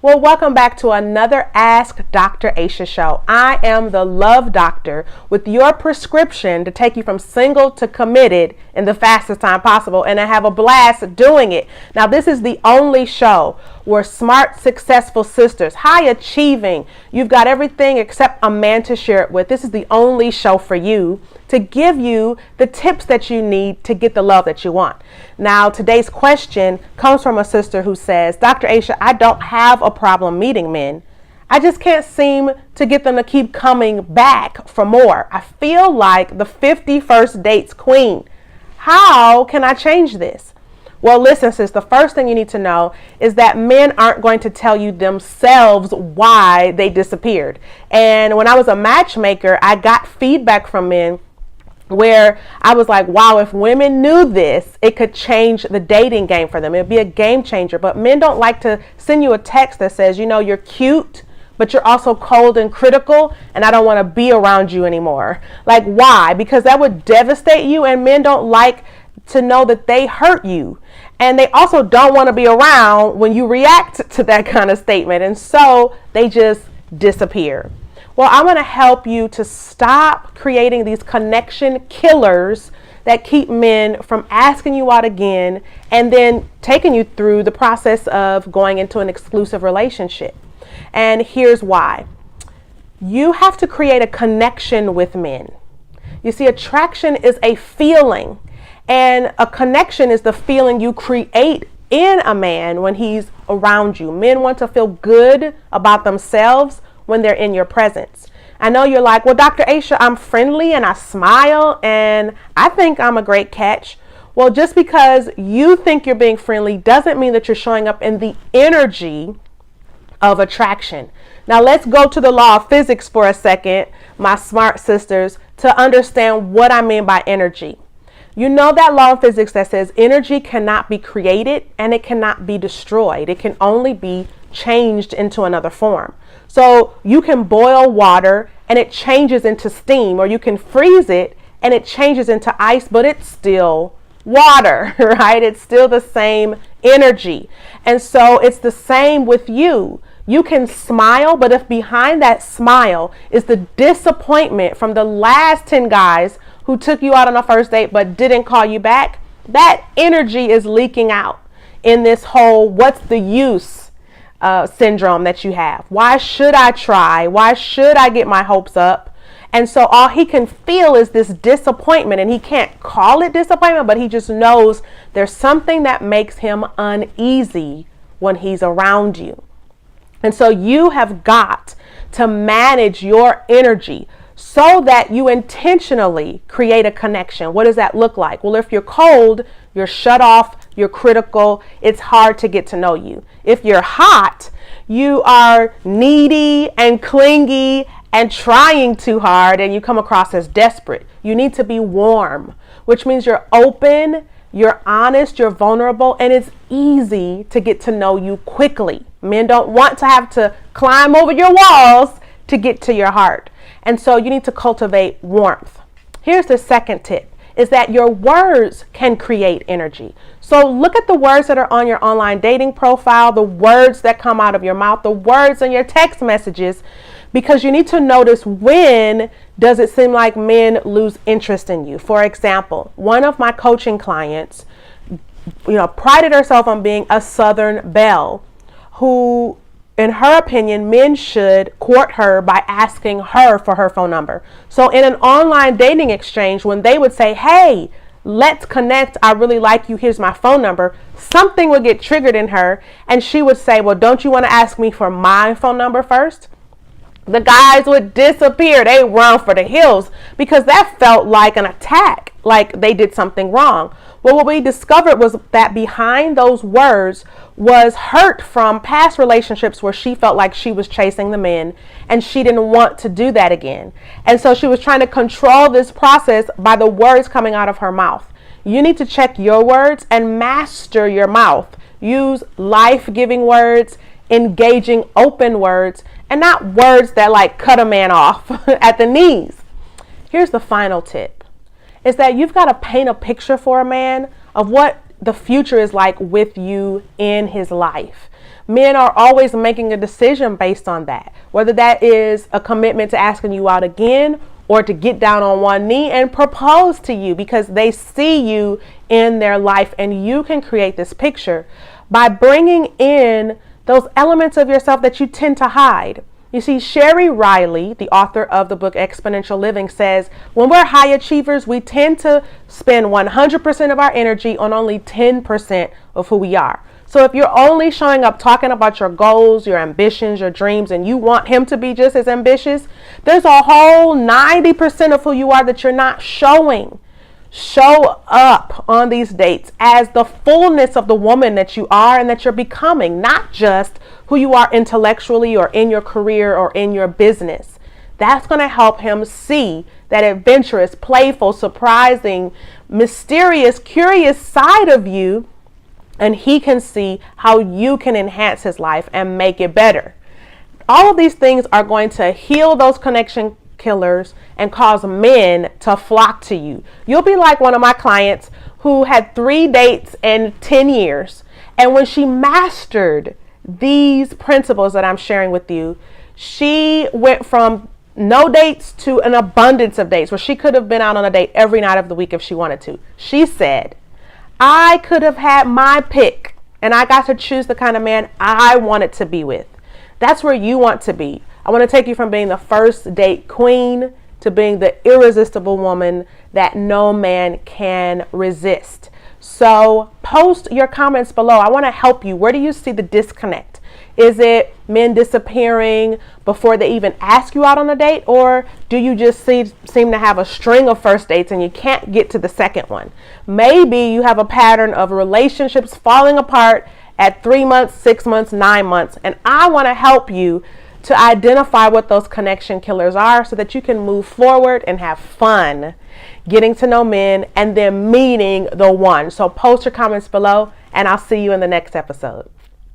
Well, welcome back to another Ask Dr. Aesha show. I am the love doctor with your prescription to take you from single to committed in the fastest time possible, and I have a blast doing it. Now, this is the only show where smart, successful sisters, high achieving, you've got everything except a man to share it with. This is the only show for you to give you the tips that you need to get the love that you want. Now, today's question comes from a sister who says, Dr. Aesha, I don't have a problem meeting men. I just can't seem to get them to keep coming back for more. I feel like the 51st dates queen. How can I change this? Well, listen, sis, the first thing you need to know is that men aren't going to tell you themselves why they disappeared. And when I was a matchmaker, I got feedback from men where I was like, wow, if women knew this, it could change the dating game for them. It'd be a game changer. But men don't like to send you a text that says, you know, you're cute, but you're also cold and critical, and I don't want to be around you anymore. Like, why? Because that would devastate you, and men don't like to know that they hurt you. And they also don't want to be around when you react to that kind of statement. And so they just disappear. Well, I want to help you to stop creating these connection killers that keep men from asking you out again and then taking you through the process of going into an exclusive relationship. And here's why. You have to create a connection with men. You see, attraction is a feeling, and a connection is the feeling you create in a man when he's around you. Men want to feel good about themselves when they're in your presence. I know you're like, well, Dr. Aesha, I'm friendly and I smile and I think I'm a great catch. Well, just because you think you're being friendly doesn't mean that you're showing up in the energy of attraction. Now, let's go to the law of physics for a second, my smart sisters, to understand what I mean by energy. You know that law of physics that says energy cannot be created and it cannot be destroyed. It can only be changed into another form. So you can boil water and it changes into steam, or you can freeze it and it changes into ice, but it's still water, right? It's still the same energy. And so it's the same with you. You can smile, but if behind that smile is the disappointment from the last 10 guys who took you out on a first date but didn't call you back, that energy is leaking out in this whole what's the use syndrome that you have. Why should I try? Why should I get my hopes up? And so all he can feel is this disappointment, and he can't call it disappointment, but he just knows there's something that makes him uneasy when he's around you. And so you have got to manage your energy so that you intentionally create a connection. What does that look like? Well, if you're cold, you're shut off, you're critical, it's hard to get to know you. If you're hot, you are needy and clingy and trying too hard, and you come across as desperate. You need to be warm, which means you're open, you're honest, you're vulnerable, and it's easy to get to know you quickly. Men don't want to have to climb over your walls to get to your heart. And so you need to cultivate warmth. Here's the second tip, is that your words can create energy. So look at the words that are on your online dating profile, the words that come out of your mouth, the words in your text messages, because you need to notice when does it seem like men lose interest in you. For example, one of my coaching clients, prided herself on being a Southern belle who, in her opinion, men should court her by asking her for her phone number. So in an online dating exchange, when they would say, hey, let's connect, I really like you, here's my phone number, something would get triggered in her, and she would say, well, don't you want to ask me for my phone number first? The guys would disappear. They run for the hills because that felt like an attack, like they did something wrong. Well, what we discovered was that behind those words was hurt from past relationships where she felt like she was chasing the men and she didn't want to do that again. And so she was trying to control this process by the words coming out of her mouth. You need to check your words and master your mouth. Use life-giving words, engaging, open words, and not words that like cut a man off at the knees. Here's the final tip, is that you've got to paint a picture for a man of what the future is like with you in his life. Men are always making a decision based on that, whether that is a commitment to asking you out again or to get down on one knee and propose to you, because they see you in their life. And you can create this picture by bringing in those elements of yourself that you tend to hide. You see, Sherry Riley, the author of the book Exponential Living, says when we're high achievers, we tend to spend 100% of our energy on only 10% of who we are. So if you're only showing up talking about your goals, your ambitions, your dreams, and you want him to be just as ambitious, there's a whole 90% of who you are that you're not showing. Show up on these dates as the fullness of the woman that you are and that you're becoming, not just who you are intellectually or in your career or in your business. That's going to help him see that adventurous, playful, surprising, mysterious, curious side of you, and he can see how you can enhance his life and make it better. All of these things are going to heal those connection killers and cause men to flock to you. You'll be like one of my clients who had 3 dates in 10 years. And when she mastered these principles that I'm sharing with you, she went from no dates to an abundance of dates, where she could have been out on a date every night of the week if she wanted to. She said, I could have had my pick and I got to choose the kind of man I wanted to be with. That's where you want to be. I want to take you from being the first date queen to being the irresistible woman that no man can resist. So post your comments below. I want to help you. Where do you see the disconnect? Is it men disappearing before they even ask you out on a date? Or do you just seem to have a string of first dates and you can't get to the second one? Maybe you have a pattern of relationships falling apart at 3 months, 6 months, 9 months. And I want to help you to identify what those connection killers are so that you can move forward and have fun getting to know men and then meeting the one. So post your comments below and I'll see you in the next episode.